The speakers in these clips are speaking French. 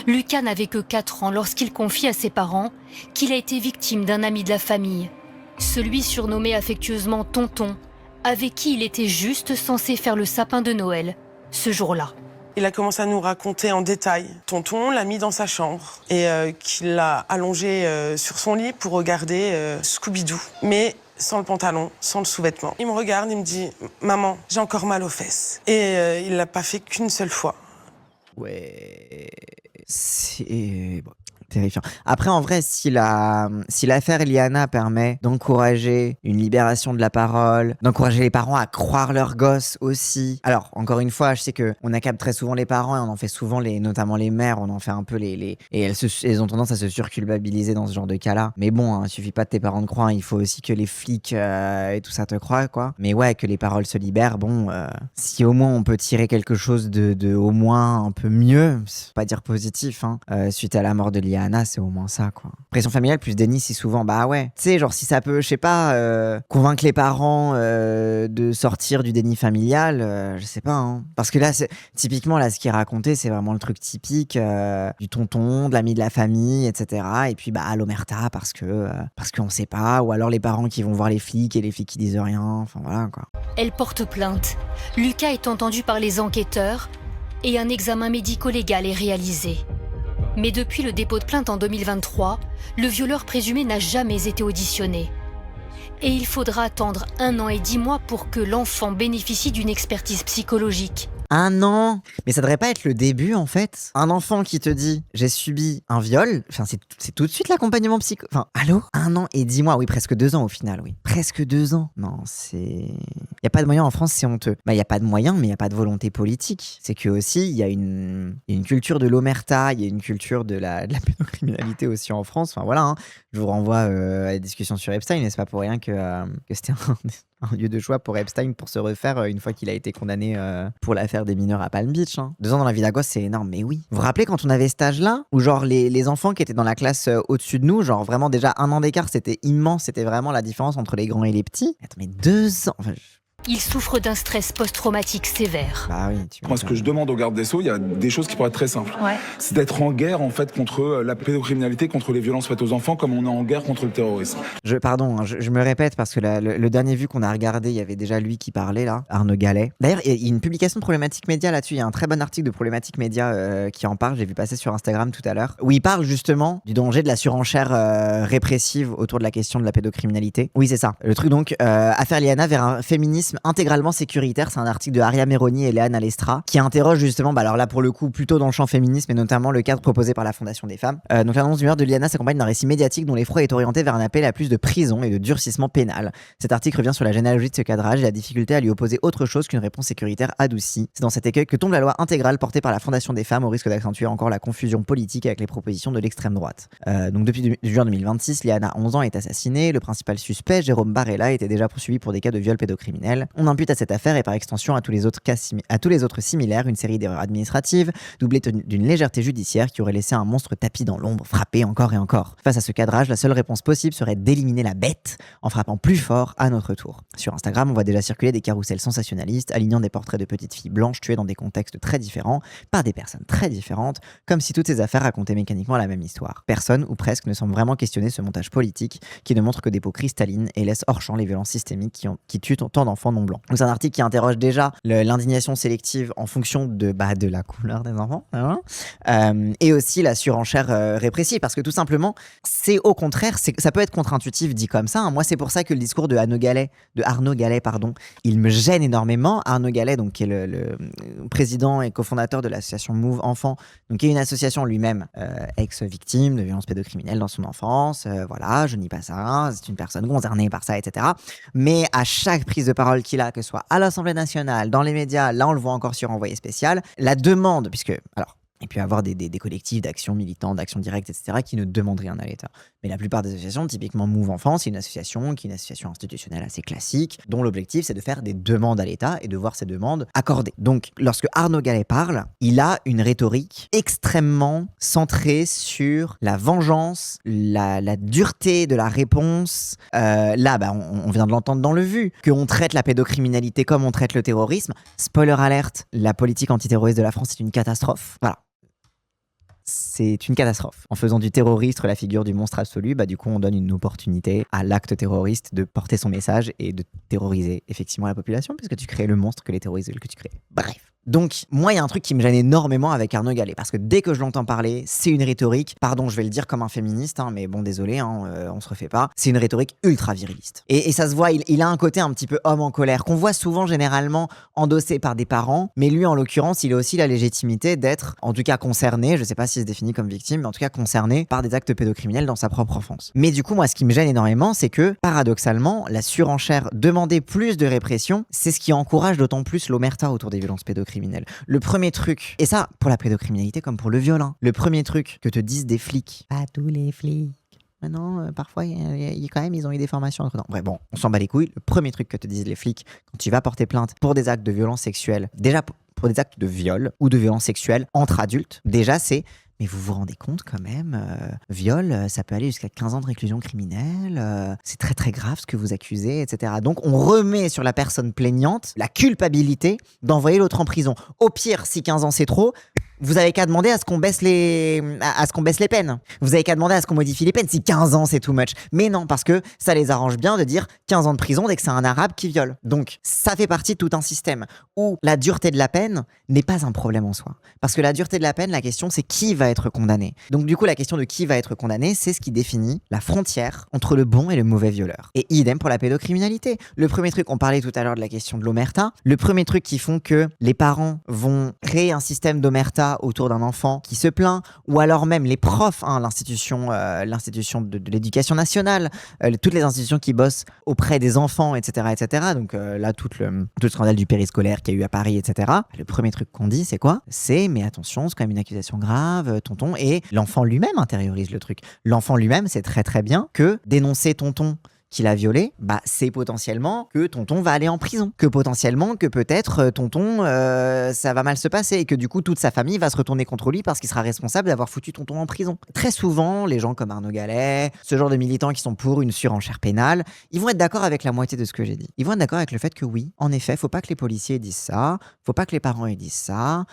Lucas n'avait que 4 ans lorsqu'il confie à ses parents qu'il a été victime d'un ami de la famille. Celui surnommé affectueusement Tonton, avec qui il était juste censé faire le sapin de Noël, ce jour-là. Il a commencé à nous raconter en détail. Tonton l'a mis dans sa chambre et qu'il l'a allongé sur son lit pour regarder Scooby-Doo. Mais sans le pantalon, sans le sous-vêtement. Il me regarde, il me dit « Maman, j'ai encore mal aux fesses ». Et il l'a pas fait qu'une seule fois. Ouais, c'est terrifiant. Après, en vrai, si l'affaire Liana permet d'encourager une libération de la parole, d'encourager les parents à croire leurs gosses aussi. Alors, encore une fois, je sais qu'on accable très souvent les parents et on en fait souvent, notamment les mères, on en fait un peu et elles ont tendance à se surculpabiliser dans ce genre de cas-là. Mais bon, hein, il suffit pas de tes parents de croire, il faut aussi que les flics et tout ça te croient, quoi. Mais ouais, que les paroles se libèrent, bon, si au moins on peut tirer quelque chose de au moins un peu mieux, pas dire positif, hein, suite à la mort de Liana, c'est au moins ça, quoi. Pression familiale plus déni, si souvent, bah ouais. Tu sais, genre si ça peut, je sais pas, convaincre les parents de sortir du déni familial, je sais pas, hein. Parce que là, typiquement, là, ce qui est raconté, c'est vraiment le truc typique du tonton, de l'ami de la famille, etc. Et puis, bah, l'omerta, parce qu'on sait pas, ou alors les parents qui vont voir les flics et les flics qui disent rien, enfin voilà, quoi. Elle porte plainte. Lucas est entendu par les enquêteurs et un examen médico-légal est réalisé. Mais depuis le dépôt de plainte en 2023, le violeur présumé n'a jamais été auditionné. Et il faudra attendre 1 an et 10 mois pour que l'enfant bénéficie d'une expertise psychologique. 1 an? Mais ça devrait pas être le début, en fait. Un enfant qui te dit « j'ai subi un viol », enfin c'est tout de suite l'accompagnement psycho... Enfin, allô? 1 an et 10 mois, oui, presque 2 ans au final, oui. Presque 2 ans. Non, c'est... Y a pas de moyens en France, c'est honteux. Bah, y a pas de moyens, mais y a pas de volonté politique. C'est que aussi, il y a une culture de l'omerta, il y a une culture de la pédocriminalité aussi en France. Enfin voilà, hein. Je vous renvoie à la discussion sur Epstein, et c'est pas pour rien que c'était un lieu de choix pour Epstein pour se refaire une fois qu'il a été condamné pour l'affaire des mineurs à Palm Beach, hein. 2 ans dans la vie d'un gosse, c'est énorme, mais oui. Vous vous rappelez quand on avait cet âge-là, où genre les enfants qui étaient dans la classe au-dessus de nous, genre vraiment déjà 1 an d'écart, c'était immense, c'était vraiment la différence entre les grands et les petits. Attends, mais 2 ans... Enfin, Il souffre d'un stress post-traumatique sévère. bah oui, Moi, ce que je demande au garde des Sceaux, il y a des choses qui pourraient être très simples. Ouais. C'est d'être en guerre, en fait, contre la pédocriminalité, contre les violences faites aux enfants, comme on est en guerre contre le terrorisme. Pardon, hein, je me répète parce que le dernier vu qu'on a regardé, il y avait déjà lui qui parlait là, Arnaud Gallet. D'ailleurs, il y a une publication de Problématique Média là-dessus. Il y a un très bon article de Problématique Média qui en parle. J'ai vu passer sur Instagram tout à l'heure, où il parle justement du danger de la surenchère répressive autour de la question de la pédocriminalité. Oui, c'est ça. Le truc donc, affaire Liana vers un féminisme intégralement sécuritaire. C'est un article de Aria Meroni et Léane Alestra qui interroge justement, bah alors là pour le coup plutôt dans le champ féminisme et notamment le cadre proposé par la Fondation des femmes. Donc l'annonce du meurtre de Liana s'accompagne d'un récit médiatique dont l'effroi est orienté vers un appel à plus de prison et de durcissement pénal. Cet article revient sur la généalogie de ce cadrage et la difficulté à lui opposer autre chose qu'une réponse sécuritaire adoucie. C'est dans cet écueil que tombe la loi intégrale portée par la Fondation des femmes au risque d'accentuer encore la confusion politique avec les propositions de l'extrême droite. Donc depuis juin 2026, Liana, 11 ans, est assassinée. Le principal suspect, Jérôme Barella, était déjà poursuivi pour des cas de viol pédocriminel. On impute à cette affaire et par extension à tous les autres similaires une série d'erreurs administratives doublées d'une légèreté judiciaire qui aurait laissé un monstre tapi dans l'ombre frapper encore et encore. Face à ce cadrage, la seule réponse possible serait d'éliminer la bête en frappant plus fort à notre tour. Sur Instagram, on voit déjà circuler des carousels sensationnalistes alignant des portraits de petites filles blanches tuées dans des contextes très différents par des personnes très différentes, comme si toutes ces affaires racontaient mécaniquement la même histoire. Personne ou presque ne semble vraiment questionner ce montage politique qui ne montre que des peaux cristallines et laisse hors champ les violences systémiques qui tuent tant d'enfants non blancs. Donc c'est un article qui interroge déjà l'indignation sélective en fonction de la couleur des enfants, hein, et aussi la surenchère répressive, parce que tout simplement, c'est au contraire, ça peut être contre-intuitif dit comme ça, hein. Moi, c'est pour ça que le discours de Arnaud Gallet, il me gêne énormément. Arnaud Gallet, donc, qui est le président et cofondateur de l'association Move Enfants, donc qui est une association lui-même ex-victime de violences pédocriminelles dans son enfance. Voilà, je nie pas ça, c'est une personne concernée par ça, etc. Mais à chaque prise de parole qu'il a, que ce soit à l'Assemblée nationale, dans les médias, là on le voit encore sur Envoyé spécial, la demande, et puis avoir des collectifs d'action militante, d'action directe, etc., qui ne demandent rien à l'État. Mais la plupart des associations, typiquement Move Enfants, c'est une association qui est une association institutionnelle assez classique, dont l'objectif c'est de faire des demandes à l'État et de voir ces demandes accordées. Donc, lorsque Arnaud Gallet parle, il a une rhétorique extrêmement centrée sur la vengeance, la dureté de la réponse. Là, on vient de l'entendre dans le vu, qu'on traite la pédocriminalité comme on traite le terrorisme. Spoiler alerte, la politique antiterroriste de la France est une catastrophe. Voilà. c'est une catastrophe. En faisant du terroriste la figure du monstre absolu, du coup on donne une opportunité à l'acte terroriste de porter son message et de terroriser effectivement la population, puisque tu crées le monstre que les terroristes veulent que tu crées. Bref. Donc, moi, il y a un truc qui me gêne énormément avec Arnaud Gallet, parce que dès que je l'entends parler, c'est une rhétorique, pardon, je vais le dire comme un féministe, mais bon, désolé, on se refait pas, c'est une rhétorique ultra viriliste. Et ça se voit, il a un côté un petit peu homme en colère, qu'on voit souvent généralement endossé par des parents, mais lui, en l'occurrence, il a aussi la légitimité d'être, en tout cas concerné, je sais pas s'il se définit comme victime, mais en tout cas concerné par des actes pédocriminels dans sa propre enfance. Mais du coup, moi, ce qui me gêne énormément, c'est que, paradoxalement, la surenchère, demander plus de répression, c'est ce qui encourage d'autant plus l'omerta autour des violences pédocriminelles. Le premier truc, et ça pour la pédocriminalité comme pour le viol, le premier truc que te disent des flics, pas tous les flics, maintenant parfois quand même ils ont eu des formations entre temps. Ouais, bon, on s'en bat les couilles. Le premier truc que te disent les flics quand tu vas porter plainte pour des actes de violence sexuelle, déjà pour des actes de viol ou de violence sexuelle entre adultes, déjà c'est: mais vous vous rendez compte quand même, viol, ça peut aller jusqu'à 15 ans de réclusion criminelle, c'est très très grave ce que vous accusez, etc. Donc on remet sur la personne plaignante la culpabilité d'envoyer l'autre en prison. Au pire, si 15 ans c'est trop, vous avez qu'à demander à ce qu'on baisse les peines. Vous avez qu'à demander à ce qu'on modifie les peines si 15 ans c'est too much. Mais non, parce que ça les arrange bien de dire 15 ans de prison dès que c'est un arabe qui viole. Donc ça fait partie de tout un système où la dureté de la peine n'est pas un problème en soi. Parce que la dureté de la peine, la question c'est qui va être condamné. Donc du coup la question de qui va être condamné, c'est ce qui définit la frontière entre le bon et le mauvais violeur. Et idem pour la pédocriminalité. Le premier truc, on parlait tout à l'heure de la question de l'omerta, le premier truc qui font que les parents vont créer un système d'omerta autour d'un enfant qui se plaint, ou alors même les profs, l'institution de l'éducation nationale, toutes les institutions qui bossent auprès des enfants, etc. etc. Donc là, tout le scandale du périscolaire qu'il y a eu à Paris, etc. Le premier truc qu'on dit, c'est quoi ? C'est: mais attention, c'est quand même une accusation grave, tonton. Et l'enfant lui-même intériorise le truc. L'enfant lui-même sait très très bien que dénoncer tonton qui l'a violé, c'est potentiellement que tonton va aller en prison, que potentiellement que peut-être tonton ça va mal se passer et que du coup toute sa famille va se retourner contre lui parce qu'il sera responsable d'avoir foutu tonton en prison. Très souvent, les gens comme Arnaud Gallet, ce genre de militants qui sont pour une surenchère pénale, ils vont être d'accord avec la moitié de ce que j'ai dit. Ils vont être d'accord avec le fait que oui, en effet, faut pas que les policiers disent ça, faut pas que les parents disent ça,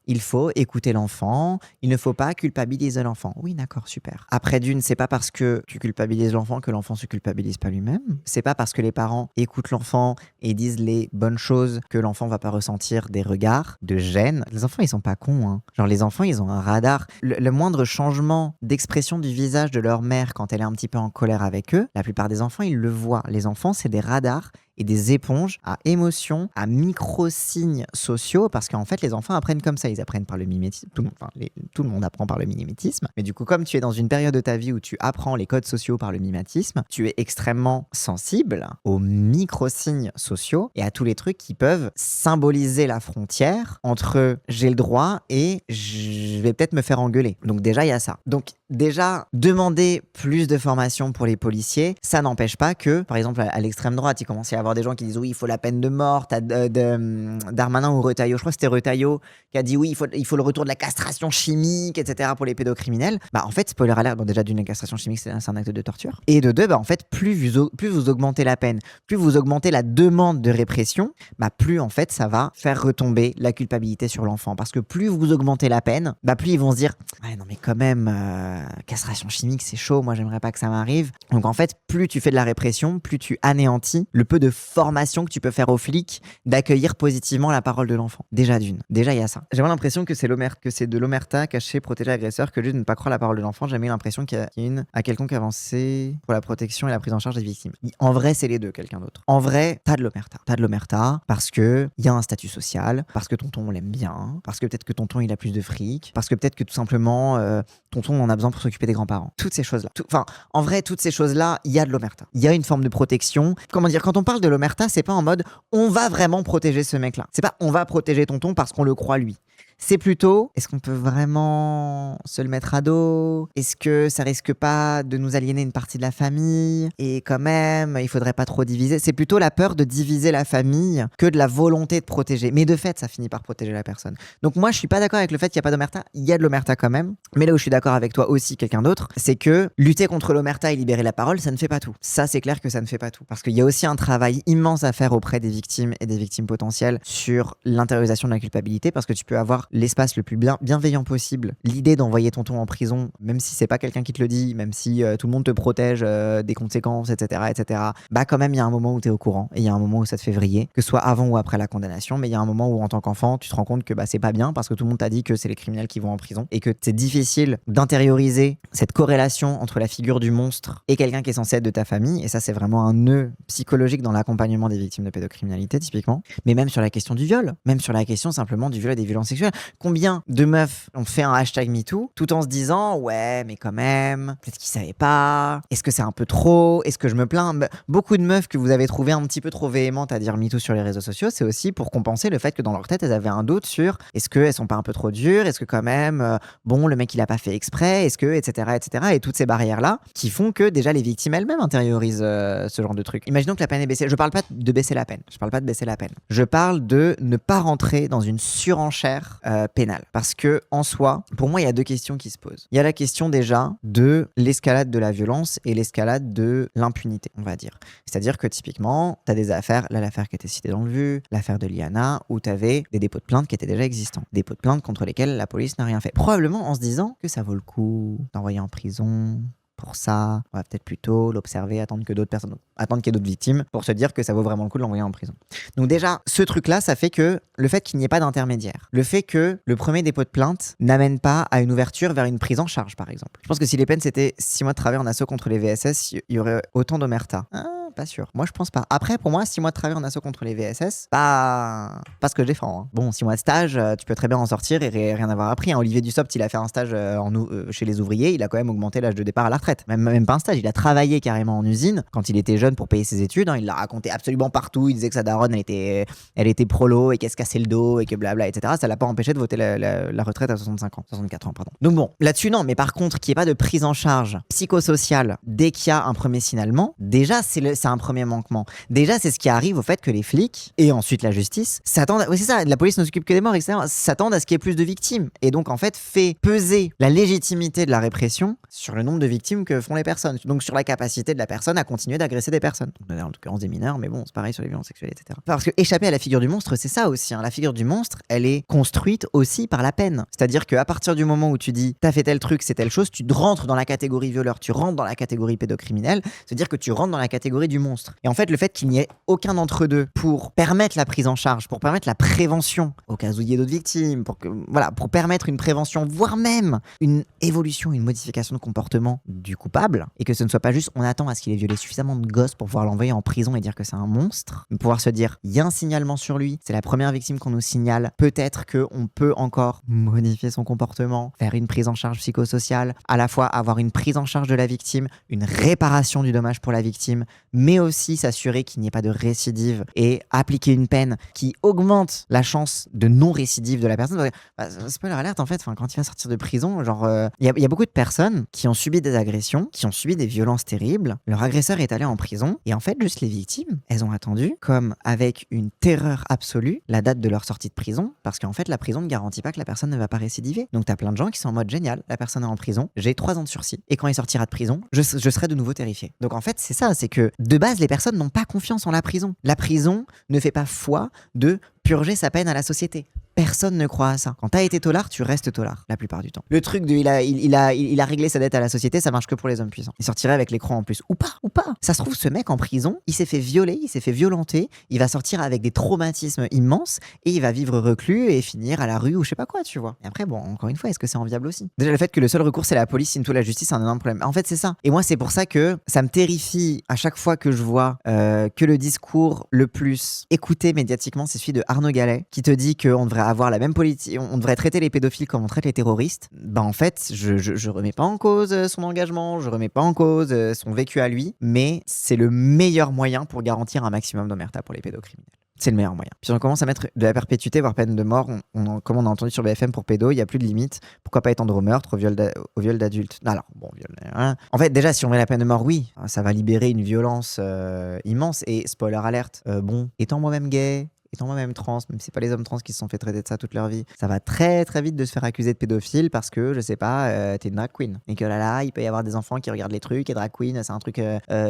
il faut écouter l'enfant, il ne faut pas culpabiliser l'enfant. Oui, d'accord, super. Après d'une, c'est pas parce que tu culpabilises l'enfant que l'enfant se culpabilise pas lui-même. C'est pas parce que les parents écoutent l'enfant et disent les bonnes choses que l'enfant va pas ressentir des regards de gêne. Les enfants, ils sont pas cons, Genre les enfants, ils ont un radar. Le moindre changement d'expression du visage de leur mère quand elle est un petit peu en colère avec eux, la plupart des enfants, ils le voient. Les enfants, c'est des radars et des éponges à émotions, à micro-signes sociaux, parce qu'en fait, les enfants apprennent comme ça. Ils apprennent par le mimétisme. Tout le monde apprend par le mimétisme. Mais du coup, comme tu es dans une période de ta vie où tu apprends les codes sociaux par le mimétisme, tu es extrêmement sensible aux micro-signes sociaux et à tous les trucs qui peuvent symboliser la frontière entre j'ai le droit et je vais peut-être me faire engueuler. Donc déjà, il y a ça. Donc déjà, demander plus de formation pour les policiers, ça n'empêche pas que, par exemple, à l'extrême droite, il commence à y avoir des gens qui disent oui, il faut la peine de mort. T'as Darmanin ou Retailleau, je crois que c'était Retailleau, qui a dit oui, il faut le retour de la castration chimique, etc. pour les pédocriminels. En fait, spoiler alert, déjà d'une, castration chimique, c'est un acte de torture. Et de deux, en fait, plus vous augmentez la peine, plus vous augmentez la demande de répression, plus en fait, ça va faire retomber la culpabilité sur l'enfant. Parce que plus vous augmentez la peine, plus ils vont se dire ouais, non mais quand même, castration chimique, c'est chaud, moi j'aimerais pas que ça m'arrive. Donc en fait, plus tu fais de la répression, plus tu anéantis le peu de formation que tu peux faire aux flics d'accueillir positivement la parole de l'enfant. Déjà il y a ça. J'ai vraiment l'impression que c'est de l'omerta caché, protéger l'agresseur, que juste de ne pas croire la parole de l'enfant. J'ai jamais eu l'impression qu'il y a une à quelconque avancée pour la protection et la prise en charge des victimes. En vrai, c'est les deux, quelqu'un d'autre. En vrai, t'as de l'omerta. T'as de l'omerta parce que il y a un statut social, parce que tonton on l'aime bien, parce que peut-être que tonton il a plus de fric, parce que peut-être que tout simplement tonton en a besoin pour s'occuper des grands-parents. Toutes ces choses-là. En vrai, toutes ces choses-là, il y a de l'omerta. Il y a une forme de protection. Comment dire, quand on parle de l'omerta, c'est pas en mode on va vraiment protéger ce mec-là. C'est pas on va protéger tonton parce qu'on le croit lui. C'est plutôt, est-ce qu'on peut vraiment se le mettre à dos ? Est-ce que ça risque pas de nous aliéner une partie de la famille ? Et quand même, il faudrait pas trop diviser. C'est plutôt la peur de diviser la famille que de la volonté de protéger. Mais de fait, ça finit par protéger la personne. Donc moi, je suis pas d'accord avec le fait qu'il y a pas d'omerta. Il y a de l'omerta quand même. Mais là où je suis d'accord avec toi aussi, quelqu'un d'autre, c'est que lutter contre l'omerta et libérer la parole, ça ne fait pas tout. Ça, c'est clair que ça ne fait pas tout. Parce qu'il y a aussi un travail immense à faire auprès des victimes et des victimes potentielles sur l'intériorisation de la culpabilité, parce que tu peux avoir l'espace le plus bienveillant possible, l'idée d'envoyer tonton en prison, même si c'est pas quelqu'un qui te le dit, même si tout le monde te protège des conséquences, etc., bah quand même il y a un moment où tu es au courant et il y a un moment où ça te fait vriller, que ce soit avant ou après la condamnation, mais il y a un moment où en tant qu'enfant tu te rends compte que bah c'est pas bien parce que tout le monde t'a dit que c'est les criminels qui vont en prison et que c'est difficile d'intérioriser cette corrélation entre la figure du monstre et quelqu'un qui est censé être de ta famille, et ça c'est vraiment un nœud psychologique dans l'accompagnement des victimes de pédocriminalité typiquement, mais même sur la question du viol, même sur la question simplement du viol et des violences sexuelles. Combien de meufs ont fait un hashtag MeToo tout en se disant ouais mais quand même, peut-être qu'ils savaient pas, est-ce que c'est un peu trop, est-ce que je me plains. Beaucoup de meufs que vous avez trouvées un petit peu trop véhémentes à dire MeToo sur les réseaux sociaux, c'est aussi pour compenser le fait que dans leur tête elles avaient un doute sur est-ce qu'elles sont pas un peu trop dures, est-ce que quand même bon le mec il a pas fait exprès, est-ce que etc et toutes ces barrières là qui font que déjà les victimes elles-mêmes intériorisent ce genre de truc. Imaginons que la peine est baissée, je parle pas de baisser la peine, je parle de ne pas rentrer dans une surenchère pénale, parce que en soi pour moi il y a deux questions qui se posent. Il y a la question déjà de l'escalade de la violence et l'escalade de l'impunité, on va dire. C'est-à-dire que typiquement t'as des affaires, là l'affaire qui était citée dans le vu, l'affaire de Liana, où t'avais des dépôts de plainte qui étaient déjà existants, des dépôts de plainte contre lesquels la police n'a rien fait, probablement en se disant que ça vaut le coup d'envoyer en prison pour ça, on va peut-être plutôt l'observer, attendre qu'il y ait d'autres victimes pour se dire que ça vaut vraiment le coup de l'envoyer en prison. Donc déjà, ce truc-là, ça fait que le fait qu'il n'y ait pas d'intermédiaire, le fait que le premier dépôt de plainte n'amène pas à une ouverture vers une prise en charge, par exemple. Je pense que si les peines c'était 6 mois de travail en assaut contre les VSS, il y aurait autant d'omerta. Pas sûr. Moi, je pense pas. Après, pour moi, 6 mois de travail en assaut contre les VSS, pas ce que je défends. Hein. Bon, 6 mois de stage, tu peux très bien en sortir et rien avoir appris. Hein. Olivier Dussopt, il a fait un stage chez les ouvriers, il a quand même augmenté l'âge de départ à la retraite. Même pas un stage, il a travaillé carrément en usine quand il était jeune pour payer ses études. Hein. Il l'a raconté absolument partout. Il disait que sa daronne, elle était prolo et qu'elle se cassait le dos et que blabla, etc. Ça l'a pas empêché de voter la retraite à 64 ans, pardon. Donc bon, là-dessus, non. Mais par contre, qu'il n'y ait pas de prise en charge psychosociale dès qu'il y a un premier signalement, déjà, c'est un premier manquement. Déjà, c'est ce qui arrive au fait que les flics et ensuite la justice s'attendent. Oui, c'est ça, la police ne s'occupe que des morts, etc. S'attendent à ce qu'il y ait plus de victimes. Et donc, en fait, fait peser la légitimité de la répression sur le nombre de victimes que font les personnes. Donc, sur la capacité de la personne à continuer d'agresser des personnes. En l'occurrence des mineurs, mais bon, c'est pareil sur les violences sexuelles, etc. Parce que échapper à la figure du monstre, c'est ça aussi. Hein. La figure du monstre, elle est construite aussi par la peine. C'est-à-dire qu'à partir du moment où tu dis t'as fait tel truc, c'est telle chose, tu rentres dans la catégorie violeur, tu rentres dans la catégorie pédocriminel, c'est-à-dire que tu rentres dans la catégorie du monstre. Et en fait, le fait qu'il n'y ait aucun d'entre deux pour permettre la prise en charge, pour permettre la prévention, au cas où il y ait d'autres victimes, pour permettre une prévention, voire même une évolution, une modification de comportement du coupable, et que ce ne soit pas juste on attend à ce qu'il ait violé suffisamment de gosses pour pouvoir l'envoyer en prison et dire que c'est un monstre, pouvoir se dire il y a un signalement sur lui, c'est la première victime qu'on nous signale, peut-être qu'on peut encore modifier son comportement, faire une prise en charge psychosociale, à la fois avoir une prise en charge de la victime, une réparation du dommage pour la victime, mais aussi s'assurer qu'il n'y ait pas de récidive et appliquer une peine qui augmente la chance de non-récidive de la personne. Spoiler alert, en fait, quand il va sortir de prison, il y a beaucoup de personnes qui ont subi des agressions, qui ont subi des violences terribles. Leur agresseur est allé en prison et en fait, juste les victimes, elles ont attendu, comme avec une terreur absolue, la date de leur sortie de prison, parce qu'en fait, la prison ne garantit pas que la personne ne va pas récidiver. Donc, t'as plein de gens qui sont en mode génial, la personne est en prison, j'ai 3 ans de sursis et quand il sortira de prison, je serai de nouveau terrifié. Donc, en fait, c'est ça, c'est que de base, les personnes n'ont pas confiance en la prison. La prison ne fait pas foi de purger sa peine à la société. Personne ne croit à ça. Quand t'as été tolard, tu restes tolard, la plupart du temps. Le truc de il a réglé sa dette à la société, ça marche que pour les hommes puissants. Il sortirait avec l'écran en plus. Ou pas. Ça se trouve, ce mec en prison, il s'est fait violer, il s'est fait violenter, il va sortir avec des traumatismes immenses et il va vivre reclus et finir à la rue ou je sais pas quoi, tu vois. Et après, bon, encore une fois, est-ce que c'est enviable aussi? Déjà, le fait que le seul recours c'est la police, into la justice, c'est un énorme problème. En fait, c'est ça. Et moi, c'est pour ça que ça me terrifie à chaque fois que je vois que le discours le plus écouté médiatiquement, c'est celui de Arnaud Gallet, qui te dit qu'on devrait avoir la même politique, on devrait traiter les pédophiles comme on traite les terroristes. En fait, je remets pas en cause son engagement, je remets pas en cause son vécu à lui, mais c'est le meilleur moyen pour garantir un maximum d'omerta pour les pédocriminels. C'est le meilleur moyen. Puis on commence à mettre de la perpétuité, voire peine de mort. Comme on a entendu sur BFM pour pédo, il n'y a plus de limite. Pourquoi pas étendre au meurtre, au viol d'adultes? Alors, bon, viol. Hein. En fait, déjà, si on met la peine de mort, oui, ça va libérer une violence immense. Et spoiler alerte, étant moi-même gay, étant moi-même trans, même si c'est pas les hommes trans qui se sont fait traiter de ça toute leur vie, ça va très très vite de se faire accuser de pédophile parce que, je sais pas, t'es une drag queen. Et que là, il peut y avoir des enfants qui regardent les trucs, et drag queen, c'est un truc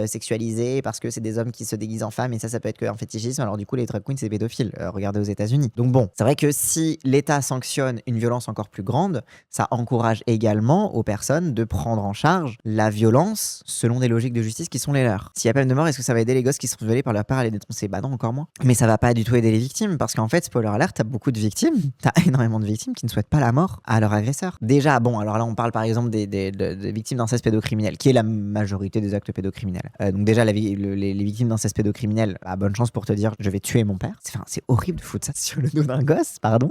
sexualisé parce que c'est des hommes qui se déguisent en femmes, et ça peut être qu'un fétichisme. Alors du coup, les drag queens, c'est des pédophiles. Regardez aux États-Unis. Donc bon, c'est vrai que si l'État sanctionne une violence encore plus grande, ça encourage également aux personnes de prendre en charge la violence selon des logiques de justice qui sont les leurs. S'il y a peine de mort, est-ce que ça va aider les gosses qui sont violés par leur père à les dénoncer? Bah non, encore moins. Mais ça va pas du tout aider les victimes, parce qu'en fait, spoiler alert, t'as beaucoup de victimes, t'as énormément de victimes qui ne souhaitent pas la mort à leur agresseur. Déjà, bon, alors là, on parle par exemple des victimes d'inceste pédocriminel, qui est la majorité des actes pédocriminels. Donc déjà, les victimes d'inceste pédocriminel, bonne chance pour te dire, je vais tuer mon père. C'est horrible de foutre ça sur le dos d'un gosse, pardon.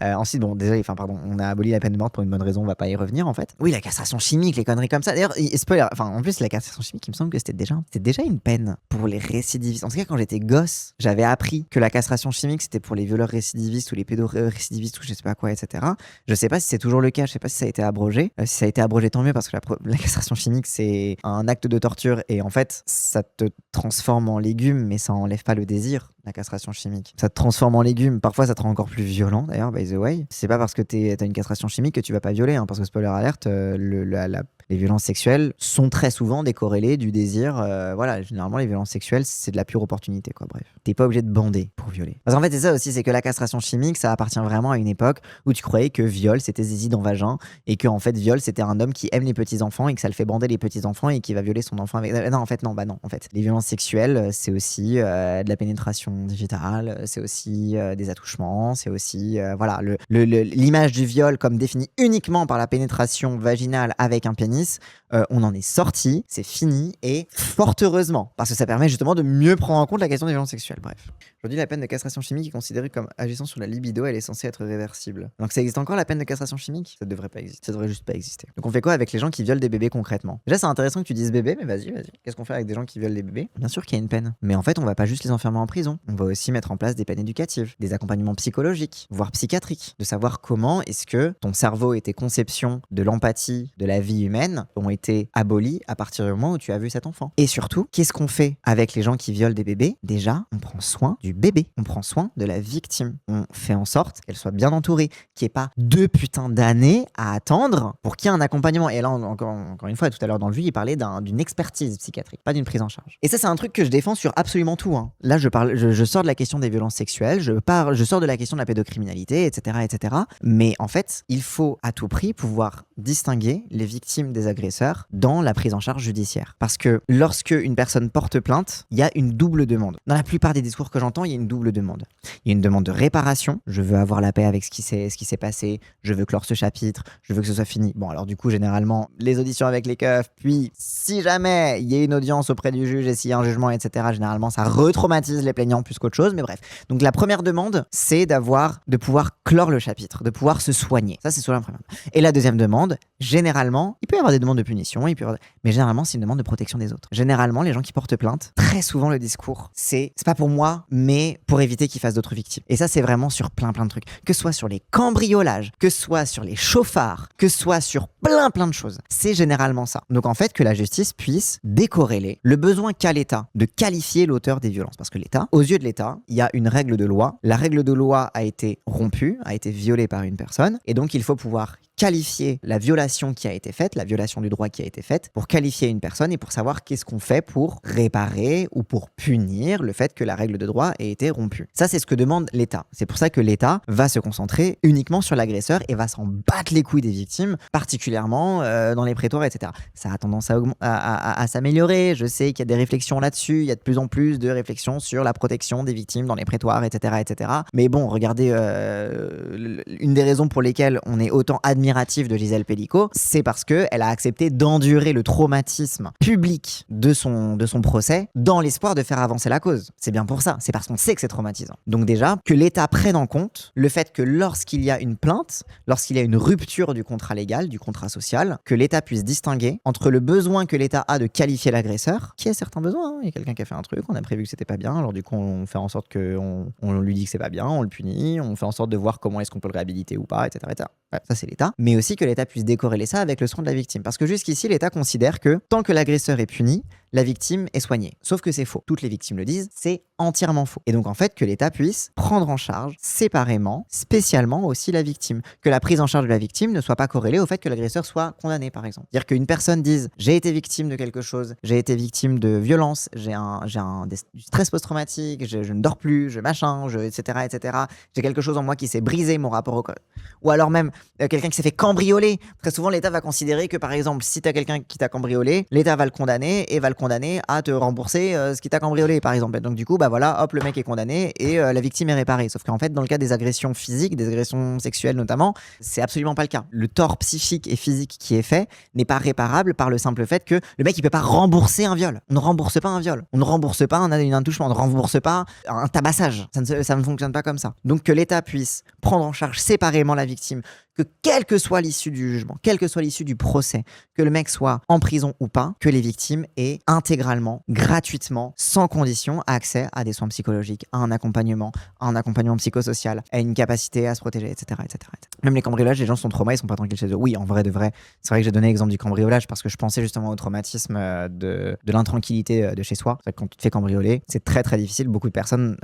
Ensuite, bon, désolé, on a aboli la peine de mort pour une bonne raison, on va pas y revenir en fait. Oui, la castration chimique, les conneries comme ça. D'ailleurs, spoiler, en plus, la castration chimique, il me semble que c'était déjà une peine pour les récidivistes. En tout cas, quand j'étais gosse, j'avais appris que la castration chimique, c'était pour les violeurs récidivistes ou les pédorécidivistes ou je sais pas quoi, etc. Je sais pas si c'est toujours le cas, je sais pas si ça a été abrogé. Si ça a été abrogé, tant mieux, parce que la castration chimique, c'est un acte de torture et en fait, ça te transforme en légume, mais ça enlève pas le désir. La castration chimique, ça te transforme en légume. Parfois, ça te rend encore plus violent. D'ailleurs, by the way, c'est pas parce que t'as une castration chimique que tu vas pas violer, hein, parce que spoiler alert, les violences sexuelles sont très souvent décorrélées du désir. Voilà, généralement, les violences sexuelles, c'est de la pure opportunité, quoi. Bref, t'es pas obligé de bander pour violer. Parce qu'en fait, c'est ça aussi, c'est que la castration chimique, ça appartient vraiment à une époque où tu croyais que viol, c'était zizi dans vagin, et que en fait, viol, c'était un homme qui aime les petits enfants et que ça le fait bander les petits enfants et qui va violer son enfant avec. Non, en fait, non. En fait, les violences sexuelles, c'est aussi de la pénétration digitale, c'est aussi des attouchements, c'est aussi voilà, l'image du viol comme définie uniquement par la pénétration vaginale avec un pénis. On en est sorti, c'est fini, et fort heureusement, parce que ça permet justement de mieux prendre en compte la question des violences sexuelles. Bref. Aujourd'hui, la peine de castration chimique est considérée comme agissant sur la libido, elle est censée être réversible. Donc ça existe encore, la peine de castration chimique? Ça devrait pas exister, ça devrait juste pas exister. Donc on fait quoi avec les gens qui violent des bébés concrètement? Déjà, c'est intéressant que tu dises bébé, mais vas-y. Qu'est-ce qu'on fait avec des gens qui violent des bébés? Bien sûr qu'il y a une peine. Mais en fait, on va pas juste les enfermer en prison. On va aussi mettre en place des peines éducatives, des accompagnements psychologiques, voire psychiatriques, de savoir comment est-ce que ton cerveau et tes conceptions de l'empathie, de la vie humaine ont été abolis à partir du moment où tu as vu cet enfant. Et surtout, qu'est-ce qu'on fait avec les gens qui violent des bébés? Déjà, on prend soin du bébé, on prend soin de la victime. On fait en sorte qu'elle soit bien entourée, qu'il n'y ait pas 2 putains d'années à attendre pour qu'il y ait un accompagnement. Et là, encore une fois, tout à l'heure dans le vu, il parlait d'une expertise psychiatrique, pas d'une prise en charge. Et ça, c'est un truc que je défends sur absolument tout, hein. Là, je sors de la question des violences sexuelles, je sors de la question de la pédocriminalité, etc., etc. Mais en fait, il faut à tout prix pouvoir distinguer les victimes des agresseurs dans la prise en charge judiciaire. Parce que lorsque une personne porte plainte, il y a une double demande. Dans la plupart des discours que j'entends, il y a une double demande. Il y a une demande de réparation. Je veux avoir la paix avec ce qui s'est passé. Je veux clore ce chapitre. Je veux que ce soit fini. Bon, alors du coup, généralement, les auditions avec les keufs, puis si jamais il y a une audience auprès du juge et s'il y a un jugement, etc., généralement, ça retraumatise les plaignants plus qu'autre chose. Mais bref. Donc la première demande, c'est de pouvoir clore le chapitre, de pouvoir se soigner. Ça, c'est sur la première. Et la deuxième demande, généralement, il peut y avoir des demandes de punition, mais généralement, c'est une demande de protection des autres. Généralement, les gens qui portent plainte, très souvent, le discours, c'est pas pour moi, mais pour éviter qu'ils fassent d'autres victimes. Et ça, c'est vraiment sur plein de trucs. Que ce soit sur les cambriolages, que ce soit sur les chauffards, que ce soit sur plein de choses. C'est généralement ça. Donc en fait, que la justice puisse décorréler le besoin qu'a l'État de qualifier l'auteur des violences. Parce que l'État, aux yeux de l'État, il y a une règle de loi. La règle de loi a été rompue, a été violée par une personne. Et donc, il faut pouvoir qualifier la violation qui a été faite, la violation du droit qui a été faite, pour qualifier une personne et pour savoir qu'est-ce qu'on fait pour réparer ou pour punir le fait que la règle de droit ait été rompue. Ça, c'est ce que demande l'État. C'est pour ça que l'État va se concentrer uniquement sur l'agresseur et va s'en battre les couilles des victimes, particulièrement dans les prétoires, etc. Ça a tendance à s'améliorer. Je sais qu'il y a des réflexions là-dessus. Il y a de plus en plus de réflexions sur la protection des victimes dans les prétoires, etc., etc. Mais bon, regardez, une des raisons pour lesquelles on est autant admiratif de Gisèle Pelicot, c'est parce qu'elle a accepté d'endurer le traumatisme public de son procès dans l'espoir de faire avancer la cause. C'est bien pour ça, c'est parce qu'on sait que c'est traumatisant. Donc déjà, que l'État prenne en compte le fait que lorsqu'il y a une plainte, lorsqu'il y a une rupture du contrat légal, du contrat social, que l'État puisse distinguer entre le besoin que l'État a de qualifier l'agresseur, qui a certains besoins, hein. Il y a quelqu'un qui a fait un truc, on a prévu que c'était pas bien, alors du coup on fait en sorte qu'on lui dit que c'est pas bien, on le punit, on fait en sorte de voir comment est-ce qu'on peut le réhabiliter ou pas, etc. etc. Ouais, ça c'est l'État. Mais aussi que l'État puisse décorréler ça avec le soin de la victime. Parce que jusqu'ici, l'État considère que tant que l'agresseur est puni, la victime est soignée. Sauf que c'est faux. Toutes les victimes le disent, c'est entièrement faux. Et donc en fait, que l'État puisse prendre en charge séparément, spécialement aussi la victime. Que la prise en charge de la victime ne soit pas corrélée au fait que l'agresseur soit condamné, par exemple. C'est-à-dire qu'une personne dise « j'ai été victime de quelque chose, j'ai été victime de violence, du stress post-traumatique, je ne dors plus, etc., etc. J'ai quelque chose en moi qui s'est brisé, mon rapport au corps. » Ou alors même quelqu'un qui s'est fait cambrioler. Très souvent, l'État va considérer que, par exemple, si tu as quelqu'un qui t'a cambriolé, l'État va le condamner et va le condamner à te rembourser ce qui t'a cambriolé, par exemple. Et donc du coup, bah voilà, hop, le mec est condamné et la victime est réparée. Sauf qu'en fait, dans le cas des agressions physiques, des agressions sexuelles notamment, c'est absolument pas le cas. Le tort psychique et physique qui est fait n'est pas réparable par le simple fait que le mec il peut pas rembourser un viol. On ne rembourse pas un viol. On ne rembourse pas un attouchement. On ne rembourse pas un tabassage. Ça ne fonctionne pas comme ça. Donc que l'État puisse prendre en charge séparément la victime, que quelle que soit l'issue du jugement, quelle que soit l'issue du procès, que le mec soit en prison ou pas, que les victimes aient intégralement, gratuitement, sans condition, accès à des soins psychologiques, à un accompagnement psychosocial, à une capacité à se protéger, etc., etc. Même les cambriolages, les gens sont traumatisés, ils sont pas tranquilles chez eux. Oui, en vrai de vrai, c'est vrai que j'ai donné l'exemple du cambriolage parce que je pensais justement au traumatisme de l'intranquillité de chez soi. C'est vrai que quand tu te fais cambrioler, c'est très très difficile. Beaucoup de personnes,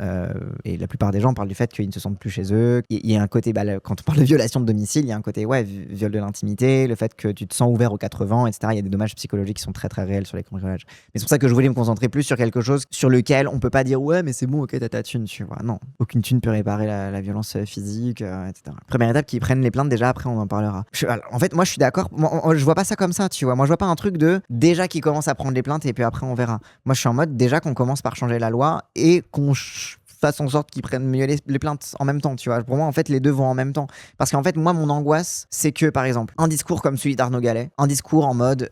et la plupart des gens parlent du fait qu'ils ne se sentent plus chez eux. Il y a un côté, quand on parle de violation de domicile, il y a un côté viol de l'intimité, le fait que tu te sens ouvert aux 80, etc. Il y a des dommages psychologiques qui sont très très réels sur les cambriolages. Mais c'est pour ça que je voulais me concentrer plus sur quelque chose sur lequel on peut pas dire ouais mais c'est bon, ok, t'as ta thune, tu vois. Non, aucune thune peut réparer la violence physique, etc. Première étape, qu'ils prennent les plaintes déjà, après on en parlera. En fait, moi je suis d'accord, moi, je vois pas ça comme ça, tu vois. Moi je vois pas un truc de déjà qu'ils commencent à prendre les plaintes et puis après on verra. Moi je suis en mode déjà qu'on commence par changer la loi et qu'on fasse en sorte qu'ils prennent mieux les plaintes en même temps, tu vois. Pour moi, en fait, les deux vont en même temps. Parce qu'en fait, moi, mon angoisse, c'est que, par exemple, un discours comme celui d'Arnaud Gallet, un discours en mode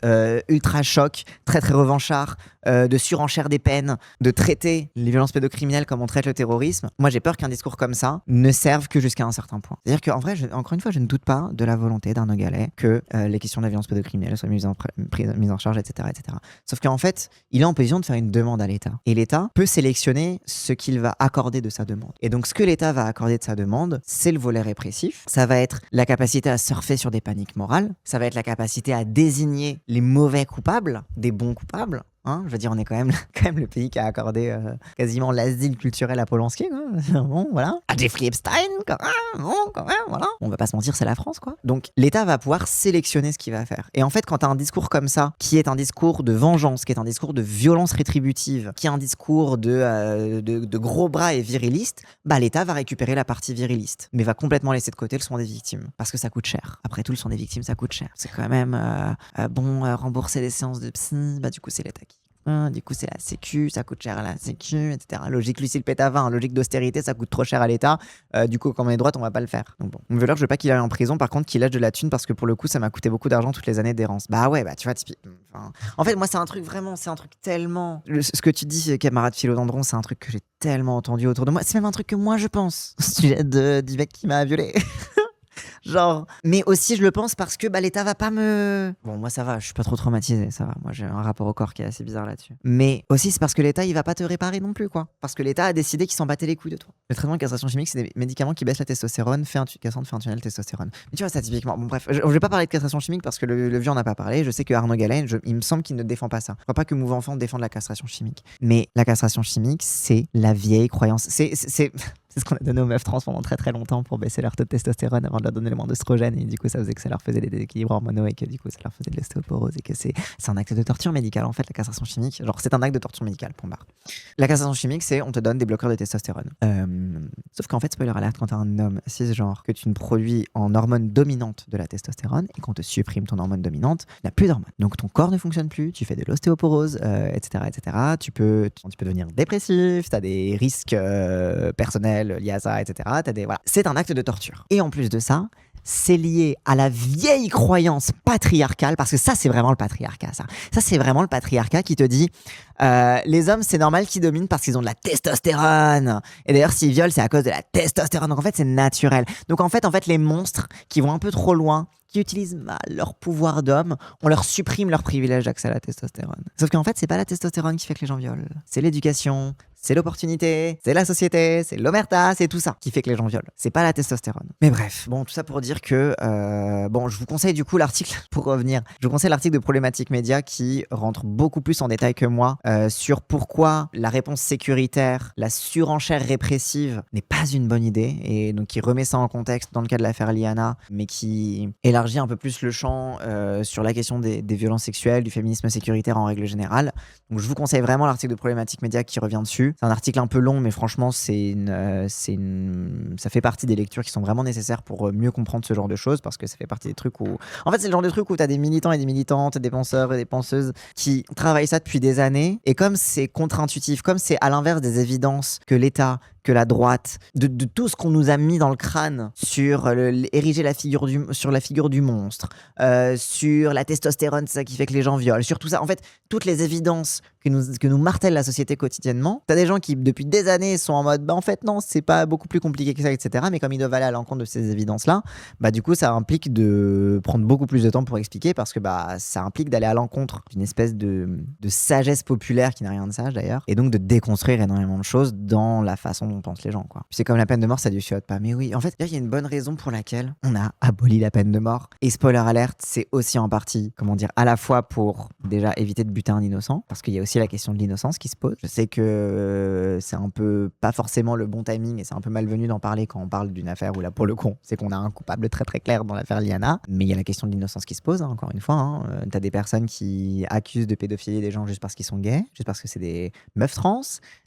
ultra choc, très très revanchard, de surenchère des peines, de traiter les violences pédocriminelles comme on traite le terrorisme, moi, j'ai peur qu'un discours comme ça ne serve que jusqu'à un certain point. C'est-à-dire qu'en vrai, encore une fois, je ne doute pas de la volonté d'Arnaud Gallet que les questions de la violence pédocriminelle soient mises en charge, etc., etc. Sauf qu'en fait, il est en position de faire une demande à l'État. Et l'État peut sélectionner ce qu'il va accorder de sa demande. Et donc, ce que l'État va accorder de sa demande, c'est le volet répressif. Ça va être la capacité à surfer sur des paniques morales. Ça va être la capacité à désigner les mauvais coupables des bons coupables. Hein, je veux dire, on est quand même le pays qui a accordé quasiment l'asile culturel à Polanski, quoi. Bon, voilà. À Jeffrey Epstein, quand même, voilà. On va pas se mentir, c'est la France, quoi. Donc, l'État va pouvoir sélectionner ce qu'il va faire. Et en fait, quand t'as un discours comme ça, qui est un discours de vengeance, qui est un discours de violence rétributive, qui est un discours de gros bras et viriliste, bah l'État va récupérer la partie viriliste, mais va complètement laisser de côté le soin des victimes, parce que ça coûte cher. Après tout, le soin des victimes, ça coûte cher. C'est quand même rembourser des séances de psy, bah du coup, c'est l'État qui. Du coup, c'est la sécu, ça coûte cher à la sécu, etc. Logique Lucille Pétavin, logique d'austérité, ça coûte trop cher à l'État. Du coup, comme on est droite, on va pas le faire. Donc bon, mon violeur, je veux pas qu'il aille en prison, par contre, qu'il lâche de la thune parce que pour le coup, ça m'a coûté beaucoup d'argent toutes les années d'errance. Bah ouais, bah tu vois, en fait, moi, c'est un truc tellement. Ce que tu dis, camarade philodendron, c'est un truc que j'ai tellement entendu autour de moi. C'est même un truc que moi, je pense, au sujet du mec qui m'a violé. Genre, mais aussi je le pense parce que l'État va pas me... Bon, moi ça va, je suis pas trop traumatisé, ça va. Moi j'ai un rapport au corps qui est assez bizarre là-dessus. Mais aussi c'est parce que l'État il va pas te réparer non plus, quoi. Parce que l'État a décidé qu'il s'en battait les couilles de toi. Le traitement de castration chimique, c'est des médicaments qui baissent la testostérone, fait un tunnel testostérone. Mais tu vois ça typiquement, bon bref, je vais pas parler de castration chimique parce que le vieux en a pas parlé. Je sais que Arnaud Gallet, il me semble qu'il ne défend pas ça. Je crois pas que Mouvement Enfant défende la castration chimique. Mais la castration chimique, c'est la vieille croyance. C'est ce qu'on a donné aux meufs trans pendant très très longtemps pour baisser leur taux de testostérone avant de leur donner le moins d'œstrogène, et du coup ça faisait que ça leur faisait des déséquilibres hormonaux et que du coup ça leur faisait de l'ostéoporose et que c'est un acte de torture médicale en fait, la castration chimique. Genre c'est un acte de torture médicale, point barre. La castration chimique, c'est on te donne des bloqueurs de testostérone. Sauf qu'en fait, spoiler alert, quand t'es un homme cisgenre, que tu ne produis en hormone dominante de la testostérone et qu'on te supprime ton hormone dominante, il n'y a plus d'hormone. Donc ton corps ne fonctionne plus, tu fais de l'ostéoporose, etc., etc. Tu peux devenir dépressif, t'as des risques personnels liés à ça, etc. Voilà. C'est un acte de torture. Et en plus de ça, c'est lié à la vieille croyance patriarcale, parce que ça, c'est vraiment le patriarcat, ça. Ça, c'est vraiment le patriarcat qui te dit les hommes, c'est normal qu'ils dominent parce qu'ils ont de la testostérone. Et d'ailleurs, s'ils violent, c'est à cause de la testostérone. Donc en fait, c'est naturel. Donc en fait, les monstres qui vont un peu trop loin, qui utilisent mal leur pouvoir d'homme, on leur supprime leur privilège d'accès à la testostérone. Sauf qu'en fait, c'est pas la testostérone qui fait que les gens violent. C'est l'éducation, c'est l'opportunité, c'est la société, c'est l'omerta, c'est tout ça qui fait que les gens violent. C'est pas la testostérone. Mais bref, bon, tout ça pour dire que, je vous conseille du coup l'article, pour revenir, je vous conseille l'article de Problématique Média qui rentre beaucoup plus en détail que moi sur pourquoi la réponse sécuritaire, la surenchère répressive n'est pas une bonne idée, et donc qui remet ça en contexte dans le cas de l'affaire Liana, mais qui élargit un peu plus le champ sur la question des violences sexuelles, du féminisme sécuritaire en règle générale. Donc je vous conseille vraiment l'article de Problématique Média qui revient dessus. C'est un article un peu long, mais franchement ça fait partie des lectures qui sont vraiment nécessaires pour mieux comprendre ce genre de choses, parce que ça fait partie des trucs où... En fait, c'est le genre de truc où t'as des militants et des militantes, des penseurs et des penseuses qui travaillent ça depuis des années, et comme c'est contre-intuitif, comme c'est à l'inverse des évidences que l'État, que la droite, de tout ce qu'on nous a mis dans le crâne sur ériger sur la figure du monstre, sur la testostérone, c'est ça qui fait que les gens violent, sur tout ça, en fait, toutes les évidences que nous martèle la société quotidiennement. T'as des gens qui, depuis des années, sont en mode, en fait, non, c'est pas beaucoup plus compliqué que ça, etc. Mais comme ils doivent aller à l'encontre de ces évidences-là, du coup, ça implique de prendre beaucoup plus de temps pour expliquer, parce que, ça implique d'aller à l'encontre d'une espèce de sagesse populaire qui n'a rien de sage, d'ailleurs, et donc de déconstruire énormément de choses dans la façon dont pensent les gens, quoi. Puis c'est comme la peine de mort, ça discute pas. Mais oui, en fait, il y a une bonne raison pour laquelle on a aboli la peine de mort. Et spoiler alerte, c'est aussi en partie, à la fois pour déjà éviter de buter un innocent, parce qu'il y a aussi la question de l'innocence qui se pose. Je sais que c'est un peu pas forcément le bon timing et c'est un peu malvenu d'en parler quand on parle d'une affaire où là, pour le coup, c'est qu'on a un coupable très très clair dans l'affaire Liana. Mais il y a la question de l'innocence qui se pose, encore une fois. T'as des personnes qui accusent de pédophilie des gens juste parce qu'ils sont gays, juste parce que c'est des meufs trans,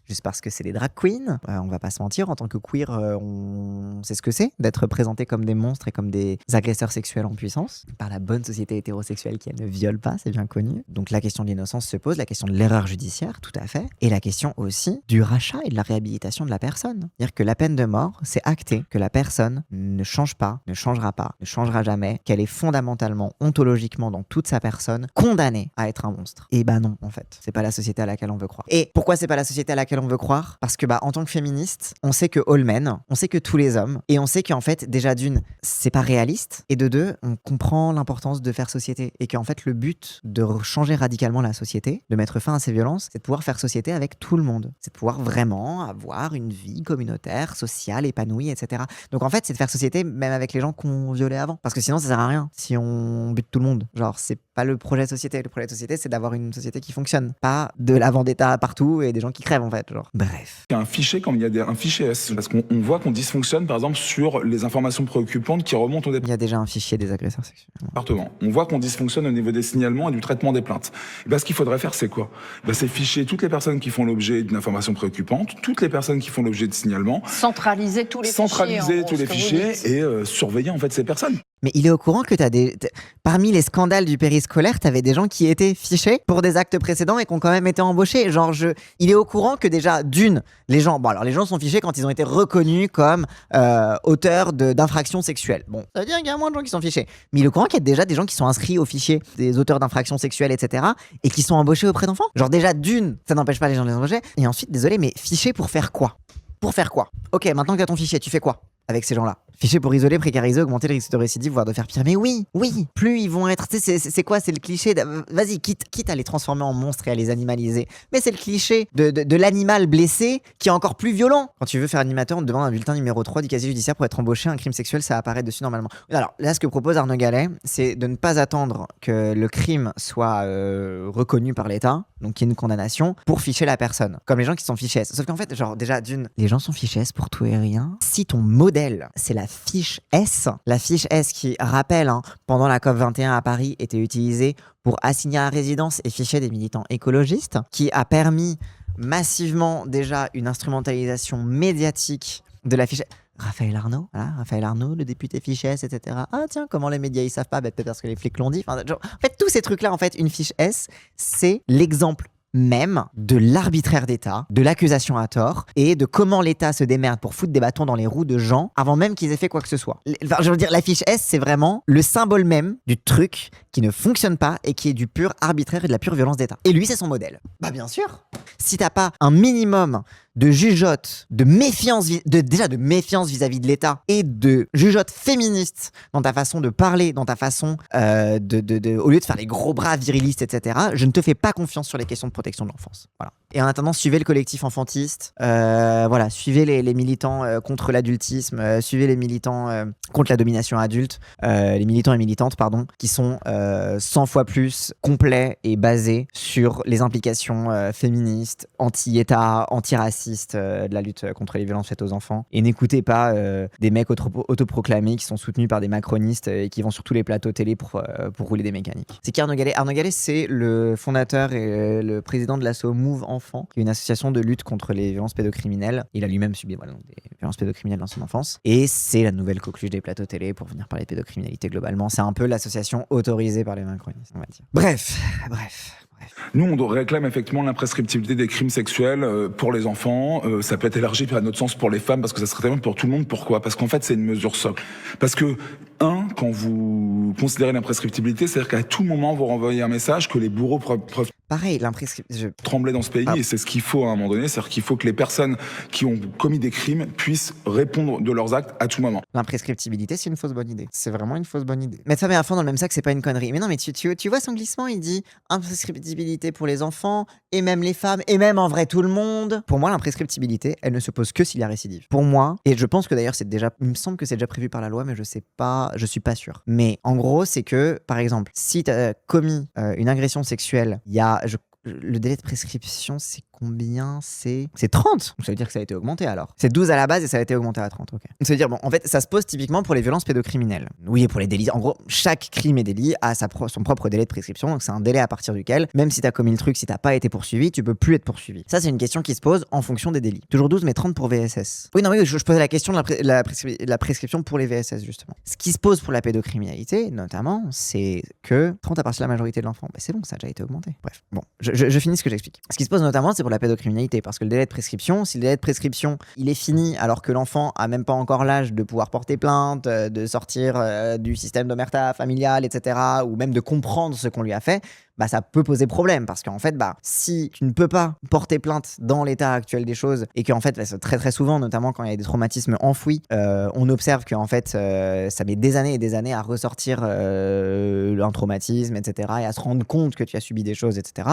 juste parce que c'est des drag queens. On va pas se mentir, en tant que queer, on sait ce que c'est d'être présenté comme des monstres et comme des agresseurs sexuels en puissance par la bonne société hétérosexuelle qui, elle, ne viole pas, c'est bien connu. Donc la question de l'innocence se pose, la question de l'erreur judiciaire, tout à fait, et la question aussi du rachat et de la réhabilitation de la personne. C'est-à-dire que la peine de mort, c'est acté que la personne ne change pas, ne changera pas, ne changera jamais, qu'elle est fondamentalement, ontologiquement, dans toute sa personne, condamnée à être un monstre. Et non, en fait, c'est pas la société à laquelle on veut croire. Et pourquoi c'est pas la société à laquelle on veut croire? Parce que en tant que féministe, on sait que all men, on sait que tous les hommes, et on sait qu'en fait, déjà d'une, c'est pas réaliste, et de deux, on comprend l'importance de faire société, et qu'en fait, le but de changer radicalement la société, de mettre fin à ces violences, c'est de pouvoir faire société avec tout le monde. C'est de pouvoir vraiment avoir une vie communautaire, sociale, épanouie, etc. Donc en fait, c'est de faire société même avec les gens qu'on violait avant. Parce que sinon, ça sert à rien si on bute tout le monde. Genre, c'est pas le projet de société. Le projet de société, c'est d'avoir une société qui fonctionne. Pas de la vendetta partout et des gens qui crèvent, en fait. Genre. Bref. Il y a un fichier, comme il y a un fichier S, parce qu'on voit qu'on dysfonctionne, par exemple, sur les informations préoccupantes qui remontent au Il y a déjà un fichier des agresseurs sexuels. département. On voit qu'on dysfonctionne au niveau des signalements et du traitement des plaintes. Ce qu'il faudrait faire, c'est quoi? C'est ficher toutes les personnes qui font l'objet d'une information préoccupante, toutes les personnes qui font l'objet de signalements. Centraliser tous les fichiers et surveiller, en fait, ces personnes. Mais il est au courant que parmi les scandales du périscolaire, t'avais des gens qui étaient fichés pour des actes précédents et qui ont quand même été embauchés. Il est au courant que déjà, les gens sont fichés quand ils ont été reconnus comme auteurs d'infractions sexuelles. Bon, ça veut dire qu'il y a moins de gens qui sont fichés. Mais il est au courant qu'il y a déjà des gens qui sont inscrits au fichier des auteurs d'infractions sexuelles, etc. et qui sont embauchés auprès d'enfants. Déjà ça n'empêche pas les gens de les embaucher. Et ensuite, désolé, mais fichés pour faire quoi? Pour faire quoi? Ok, maintenant que tu as ton fichier, tu fais quoi avec ces gens-là? Fichés pour isoler, précariser, augmenter le risque de récidive, voire de faire pire. Mais oui, plus ils vont être... C'est quoi? C'est le cliché vas-y, quitte à les transformer en monstres et à les animaliser. Mais c'est le cliché de l'animal blessé qui est encore plus violent. Quand tu veux faire animateur, on te demande un bulletin numéro 3 du casier judiciaire pour être embauché. Un crime sexuel, ça apparaît dessus normalement. Alors là, ce que propose Arnaud Gallet, c'est de ne pas attendre que le crime soit reconnu par l'État, donc qu'il y ait une condamnation, pour ficher la personne. Comme les gens qui sont fichés S. Sauf qu'en fait, déjà les gens sont fichés S pour tout et rien. Si ton modèle, c'est la fiche S qui, rappelle, pendant la COP21 à Paris, était utilisée pour assigner à résidence et ficher des militants écologistes, qui a permis massivement déjà une instrumentalisation médiatique de la fiche. Raphaël Arnaud, le député fiche S, etc. Ah tiens, comment les médias ils savent pas? Peut-être parce que les flics l'ont dit. En fait, tous ces trucs-là, une fiche S, c'est l'exemple même de l'arbitraire d'État, de l'accusation à tort et de comment l'État se démerde pour foutre des bâtons dans les roues de gens avant même qu'ils aient fait quoi que ce soit. La fiche S, c'est vraiment le symbole même du truc qui ne fonctionne pas et qui est du pur arbitraire et de la pure violence d'État. Et lui, c'est son modèle. Bien sûr. Si t'as pas un minimum de jugeote, de méfiance vis-à-vis de l'État et de jugeote féministe dans ta façon de parler, dans ta façon au lieu de faire les gros bras virilistes, etc., je ne te fais pas confiance sur les questions de protection de l'enfance. Voilà. Et en attendant, suivez le collectif enfantiste. Voilà, suivez les militants contre l'adultisme, suivez les militants contre la domination adulte, les militants et militantes, pardon, qui sont 100 fois plus complets et basés sur les implications féministes, anti-État, antiracistes de la lutte contre les violences faites aux enfants. Et n'écoutez pas des mecs autoproclamés qui sont soutenus par des macronistes et qui vont sur tous les plateaux télé pour rouler des mécaniques. C'est qui Arnaud Gallet? Arnaud Gallet, c'est le fondateur et le président de l'asso Move Enfant, qui est une association de lutte contre les violences pédocriminelles. Il a lui-même subi des violences pédocriminelles dans son enfance. Et c'est la nouvelle coqueluche des plateaux télé pour venir parler de pédocriminalité globalement. C'est un peu l'association autorisée par les macronistes, on va dire. Bref. Nous, on réclame effectivement l'imprescriptibilité des crimes sexuels pour les enfants. Ça peut être élargi, à notre sens, pour les femmes, parce que ça serait tellement pour tout le monde. Pourquoi ? Parce qu'en fait, c'est une mesure socle. Parce que, quand vous considérez l'imprescriptibilité, c'est-à-dire qu'à tout moment, vous renvoyez un message que les bourreaux peuvent Pareil, l'imprescriptibilité. Trembler dans ce pays, et c'est ce qu'il faut à un moment donné, c'est-à-dire qu'il faut que les personnes qui ont commis des crimes puissent répondre de leurs actes à tout moment. L'imprescriptibilité, c'est une fausse bonne idée. C'est vraiment une fausse bonne idée. Mettre femme et enfant dans le même sac, c'est pas une connerie. Mais non, mais tu vois son glissement, il dit imprescriptibilité pour les enfants, et même les femmes, et même en vrai tout le monde. Pour moi, l'imprescriptibilité, elle ne se pose que s'il y a récidive. Pour moi, et je pense que d'ailleurs il me semble que c'est déjà prévu par la loi, mais je suis pas sûr. Mais en gros, c'est que, par exemple, si tu as commis une agression sexuelle, il y a le délai de prescription, c'est combien? C'est 30. Ça veut dire que ça a été augmenté alors. C'est 12 à la base et ça a été augmenté à 30, ok. Ça veut dire, bon, en fait, ça se pose typiquement pour les violences pédocriminelles. Oui, et pour les délits. En gros, chaque crime et délit a son propre délai de prescription. Donc, c'est un délai à partir duquel, même si t'as commis le truc, si t'as pas été poursuivi, tu peux plus être poursuivi. Ça, c'est une question qui se pose en fonction des délits. Toujours 12, mais 30 pour VSS. Oui, non, oui, je posais la question de la prescription pour les VSS, justement. Ce qui se pose pour la pédocriminalité, notamment, c'est que 30 à partir de la majorité de l'enfant. C'est bon, ça a déjà été augmenté. Bref, bon, je finis ce que j'explique. Ce qui se pose notamment, c'est pour la pédocriminalité, parce que le délai de prescription, si le délai de prescription, il est fini alors que l'enfant a même pas encore l'âge de pouvoir porter plainte, de sortir du système d'omerta familiale, etc., ou même de comprendre ce qu'on lui a fait, bah ça peut poser problème, parce qu'en fait, si tu ne peux pas porter plainte dans l'état actuel des choses, et qu'en fait, très très souvent, notamment quand il y a des traumatismes enfouis, on observe qu'en fait, ça met des années et des années à ressortir un traumatisme, etc., et à se rendre compte que tu as subi des choses, etc.,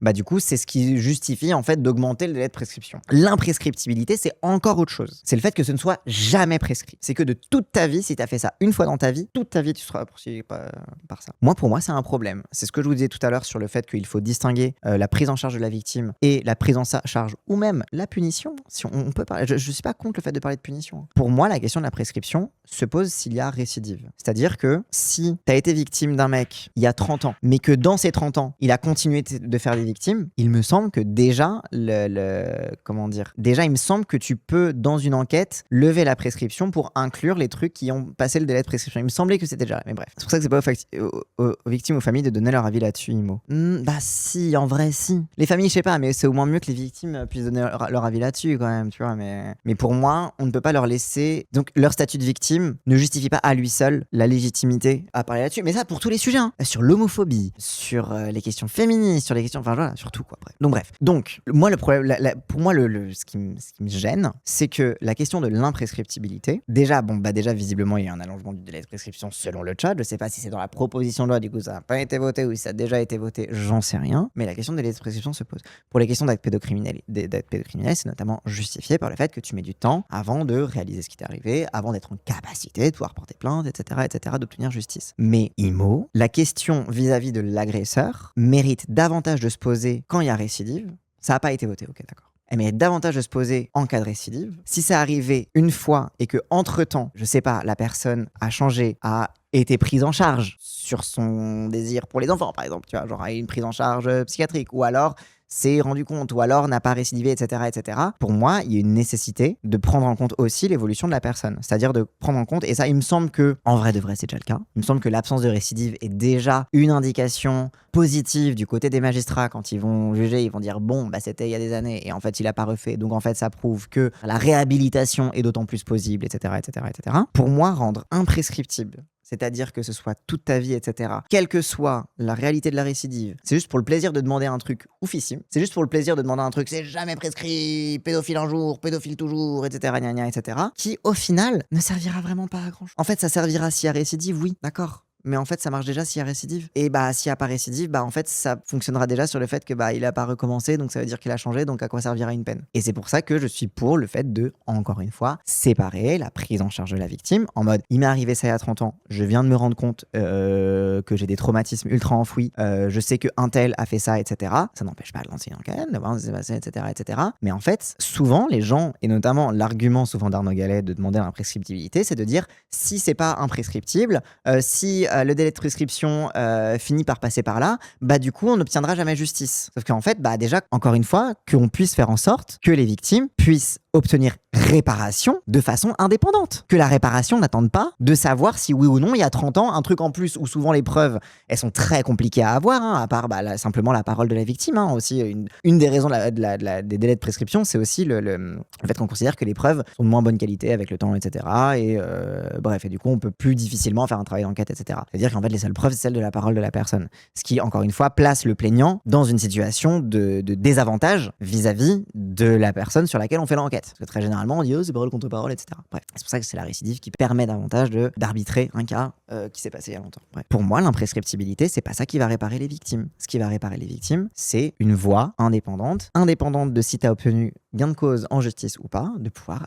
bah du coup, c'est ce qui justifie en fait d'augmenter le délai de prescription. L'imprescriptibilité, c'est encore autre chose. C'est le fait que ce ne soit jamais prescrit. C'est que de toute ta vie, si tu as fait ça une fois dans ta vie, toute ta vie, tu seras poursuivi par ça. Pour moi, c'est un problème. C'est ce que je vous disais tout à l'heure sur le fait qu'il faut distinguer la prise en charge de la victime et la prise en charge ou même la punition. Si on peut parler, je suis pas contre le fait de parler de punition. Pour moi, la question de la prescription se pose s'il y a récidive. C'est-à-dire que si tu as été victime d'un mec il y a 30 ans, mais que dans ces 30 ans, il a continué de faire des victimes, il me semble que déjà, déjà, il me semble que tu peux, dans une enquête, lever la prescription pour inclure les trucs qui ont passé le délai de prescription. Il me semblait que c'était déjà là, mais bref. C'est pour ça que c'est pas aux victimes, aux familles de donner leur avis là-dessus, Imo. Si, en vrai, si. Les familles, je sais pas, mais c'est au moins mieux que les victimes puissent donner leur avis là-dessus, quand même, tu vois, mais pour moi, on ne peut pas leur laisser... Donc, leur statut de victime ne justifie pas à lui seul la légitimité à parler là-dessus. Mais ça, pour tous les sujets, hein. Sur l'homophobie, sur les questions féministes, sur les questions... Enfin, voilà, sur tout, quoi. Bref. Donc, moi, le problème... pour moi, ce qui me gêne, c'est que la question de l'imprescriptibilité, déjà, visiblement, il y a un allongement du délai de prescription selon le chat. Je sais pas si c'est dans la proposition de loi, du coup, ça n'a pas été voté, ou si ça a déjà été voté, j'en sais rien. Mais la question de délai de prescription se pose. Pour les questions d'actes pédocriminels, c'est notamment justifié par le fait que tu mets du temps avant de réaliser ce qui t'est arrivé, avant d'être en capacité de pouvoir porter plainte, etc., d'obtenir justice. Mais IMO, la question vis-à-vis de l'agresseur mérite davantage de se poser quand il y a récidive. Ça n'a pas été voté, ok, d'accord. Elle mérite davantage de se poser en cas de récidive. Si c'est arrivé une fois et que entre-temps, je sais pas, la personne a changé, a été prise en charge sur son désir pour les enfants, par exemple, tu vois, genre a eu une prise en charge psychiatrique, ou alors s'est rendu compte, ou alors n'a pas récidivé, etc. Pour moi, il y a une nécessité de prendre en compte aussi l'évolution de la personne. C'est-à-dire de prendre en compte, et ça, il me semble que, en vrai de vrai, c'est déjà le cas. Il me semble que l'absence de récidive est déjà une indication positive du côté des magistrats. Quand ils vont juger, ils vont dire, bon, c'était il y a des années, et en fait, il a pas refait. Donc, en fait, ça prouve que la réhabilitation est d'autant plus possible, etc. Pour moi, rendre imprescriptible, c'est-à-dire que ce soit toute ta vie, etc., quelle que soit la réalité de la récidive, c'est juste pour le plaisir de demander un truc oufissime, c'est juste pour le plaisir de demander un truc, c'est jamais prescrit, pédophile un jour, pédophile toujours, etc., etc., qui, au final, ne servira vraiment pas à grand-chose. En fait, ça servira s'il y a récidive, oui, d'accord. mais en fait ça marche déjà s'il y a récidive. Et s'il n'y a pas récidive, en fait ça fonctionnera déjà sur le fait que il a pas recommencé, donc ça veut dire qu'il a changé, donc à quoi servira une peine. Et c'est pour ça que je suis pour le fait de, encore une fois, séparer la prise en charge de la victime en mode il m'est arrivé ça il y a 30 ans, je viens de me rendre compte que j'ai des traumatismes ultra enfouis, je sais qu'un tel a fait ça, etc. Ça n'empêche pas de lancer une enquête, de voir ce qui s'est passé, etc. Mais en fait, souvent les gens, et notamment l'argument souvent d'Arnaud Gallet de demander l'imprescriptibilité, c'est de dire si c'est pas imprescriptible, si le délai de prescription finit par passer par là, du coup on n'obtiendra jamais justice. Sauf qu'en fait, déjà, encore une fois, qu'on puisse faire en sorte que les victimes puissent obtenir réparation de façon indépendante. Que la réparation n'attende pas de savoir si oui ou non, il y a 30 ans, un truc en plus où souvent les preuves, elles sont très compliquées à avoir, à part simplement la parole de la victime. Aussi, une des raisons des délais de prescription, c'est aussi le fait qu'on considère que les preuves sont de moins bonne qualité avec le temps, etc. Et bref, et du coup, on peut plus difficilement faire un travail d'enquête, etc. C'est-à-dire qu'en fait, les seules preuves, c'est celle de la parole de la personne. Ce qui, encore une fois, place le plaignant dans une situation de désavantage vis-à-vis de la personne sur laquelle on fait l'enquête. Parce que très généralement, on dit c'est parole contre parole, etc. Bref, c'est pour ça que c'est la récidive qui permet davantage d'arbitrer un cas qui s'est passé il y a longtemps. Bref. Pour moi, l'imprescriptibilité, c'est pas ça qui va réparer les victimes. Ce qui va réparer les victimes, c'est une voie indépendante de si tu as obtenu gain de cause en justice ou pas, de pouvoir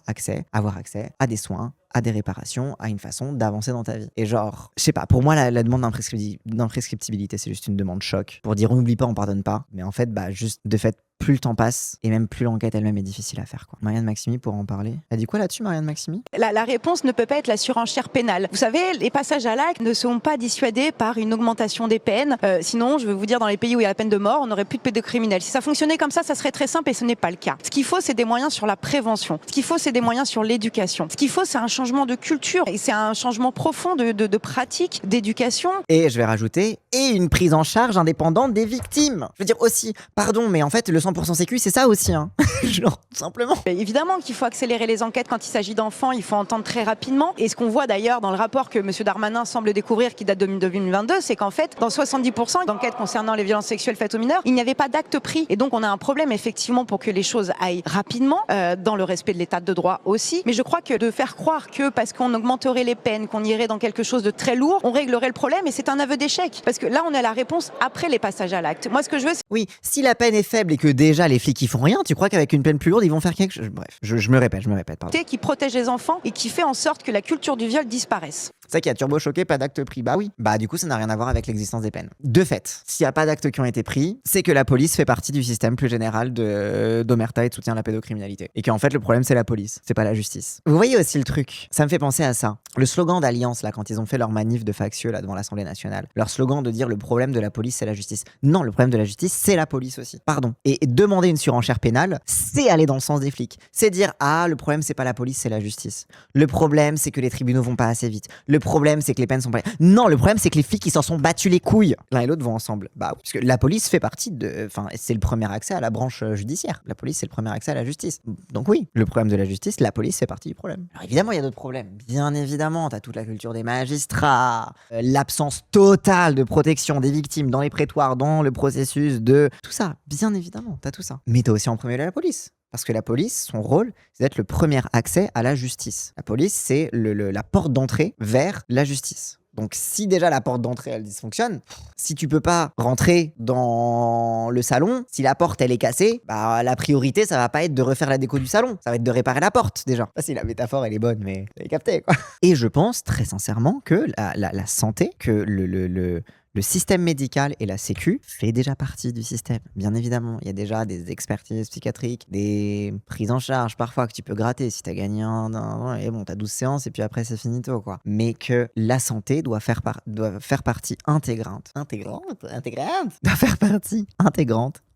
avoir accès à des soins, à des réparations, à une façon d'avancer dans ta vie. Et genre, je sais pas, pour moi, la demande d'imprescriptibilité, c'est juste une demande choc. Pour dire on n'oublie pas, on pardonne pas. Mais en fait, juste de fait, plus le temps passe et même plus l'enquête elle-même est difficile à faire, quoi. Marianne Maximi pourra en parler. Elle dit quoi là-dessus, Marianne Maximi ? La réponse ne peut pas être la surenchère pénale. Vous savez, les passages à l'acte ne sont pas dissuadés par une augmentation des peines. Sinon, je vais vous dire, dans les pays où il y a la peine de mort, on n'aurait plus de pédocriminels. Si ça fonctionnait comme ça serait très simple et ce n'est pas le cas. Ce qu'il faut, c'est des moyens sur la prévention. Ce qu'il faut, c'est des moyens sur l'éducation. Ce qu'il faut, c'est un changement de culture et c'est un changement profond de pratique, d'éducation. Et je vais rajouter, et une prise en charge indépendante des victimes. Je veux dire aussi, pardon, mais en fait, le 100% sécu, c'est ça aussi, genre, tout simplement. Évidemment qu'il faut accélérer les enquêtes quand il s'agit d'enfants, il faut entendre très rapidement. Et ce qu'on voit d'ailleurs dans le rapport que M. Darmanin semble découvrir, qui date de 2022, c'est qu'en fait, dans 70% d'enquêtes concernant les violences sexuelles faites aux mineurs, il n'y avait pas d'acte pris. Et donc, on a un problème, effectivement, pour que les choses aillent rapidement, dans le respect de l'état de droit aussi. Mais je crois que de faire croire que parce qu'on augmenterait les peines, qu'on irait dans quelque chose de très lourd, on réglerait le problème, et c'est un aveu d'échec. Parce que là, on a la réponse après les passages à l'acte. Moi, ce que je veux, c'est... Oui, si la peine est faible et que déjà les flics ils font rien, tu crois qu'avec une peine plus lourde ils vont faire quelque chose ? Bref, je me répète, pardon. Qui protège les enfants et qui fait en sorte que la culture du viol disparaisse. C'est ça qui a turbo-choqué, pas d'acte pris. Bah oui. Du coup, ça n'a rien à voir avec l'existence des peines. De fait, s'il n'y a pas d'actes qui ont été pris, c'est que la police fait partie du système plus général d'omerta et de soutien à la pédocriminalité. Et qu'en fait, le problème, c'est la police, c'est pas la justice. Vous voyez aussi le truc, ça me fait penser à ça. Le slogan d'Alliance, là, quand ils ont fait leur manif de factieux, là, devant l'Assemblée nationale, leur slogan de dire le problème de la police, c'est la justice. Non, le problème de la justice, c'est la police aussi. Pardon. Et demander une surenchère pénale, c'est aller dans le sens des flics. C'est dire, le problème, c'est pas la police, c'est la justice. Le problème, c'est que les tribunaux vont pas assez vite. Le problème, c'est que les peines sont pas... Non, le problème, c'est que les flics, ils s'en sont battus les couilles. L'un et l'autre vont ensemble. Oui. Parce que la police fait partie de... Enfin, c'est le premier accès à la branche judiciaire. La police, c'est le premier accès à la justice. Donc oui, le problème de la justice, la police fait partie du problème. Alors évidemment, il y a d'autres problèmes. Bien évidemment, t'as toute la culture des magistrats, l'absence totale de protection des victimes dans les prétoires, dans le processus de... Tout ça, bien évidemment, t'as tout ça. Mais t'as aussi en premier lieu la police. Parce que la police, son rôle, c'est d'être le premier accès à la justice. La police, c'est la porte d'entrée vers la justice. Donc si déjà la porte d'entrée, elle dysfonctionne, si tu peux pas rentrer dans le salon, si la porte, elle est cassée, la priorité, ça va pas être de refaire la déco du salon, ça va être de réparer la porte, déjà. Si la métaphore, elle est bonne, mais vous avez capté, quoi. Et je pense, très sincèrement, que la santé, que le système médical et la sécu fait déjà partie du système. Bien évidemment, il y a déjà des expertises psychiatriques, des prises en charge parfois que tu peux gratter si t'as gagné et bon, t'as 12 séances et puis après c'est finito, quoi. Mais que la santé doit faire partie intégrante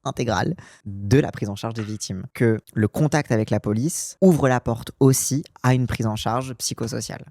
intégrale de la prise en charge des victimes. Que le contact avec la police ouvre la porte aussi à une prise en charge psychosociale.